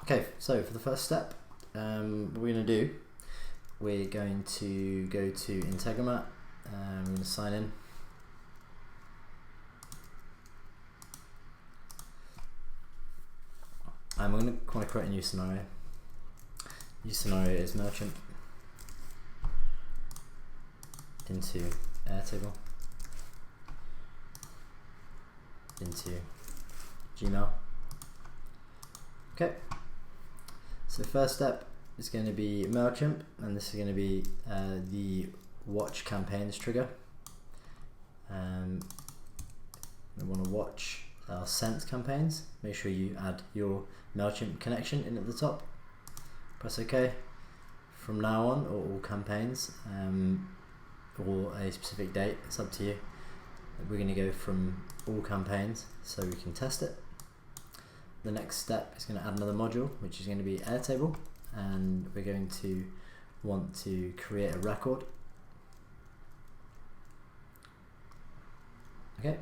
Okay, so for the first step, what we're going to do, we're going to go to Integromat, we're going to sign in. And we're going to want to create a new scenario. New scenario is Mailchimp into Airtable into Gmail. Okay, so first step is going to be Mailchimp, and this is going to be the watch campaigns trigger. We want to watch our sent campaigns. Make sure you add your Mailchimp connection in at the top. Press OK. From now on, or all campaigns, or a specific date, it's up to you. We're going to go from all campaigns so we can test it. The next step is going to add another module, which is going to be Airtable, and we're going to want to create a record. Okay,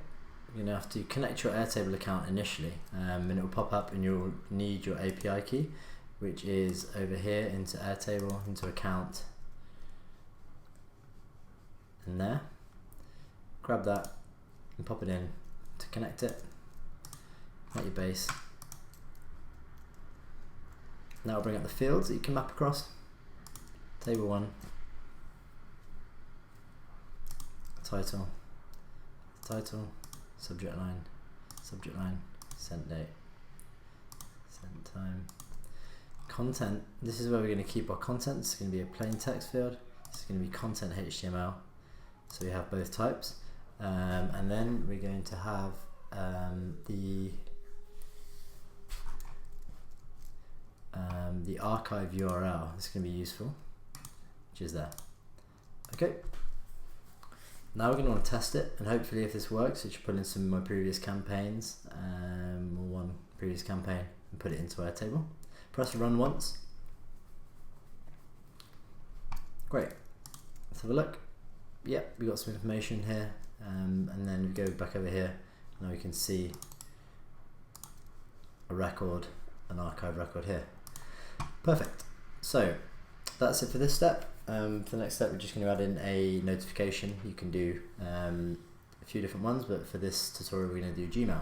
you're going to have to connect your Airtable account initially, and it will pop up and you'll need your API key, which is over here into Airtable, into account, and there. Grab that and pop it in to connect it. At your base. Now we'll bring up the fields that you can map across. Table 1, title, subject line, sent date, sent time. Content, this is where we're going to keep our content. It's going to be a plain text field. It's going to be content HTML. So we have both types. And then we're going to have the archive URL. This is going to be useful, which is there. Okay. Now we're going to want to test it, and hopefully if this works, I should put in some of my previous campaigns, or one previous campaign, and put it into Airtable. Press run once. Great. Let's have a look. Yep, we've got some information here, and then we go back over here. Now we can see a record, an archive record here. Perfect. So that's it for this step. For the next step, we're just going to add in a notification. You can do a few different ones, but for this tutorial, we're going to do Gmail.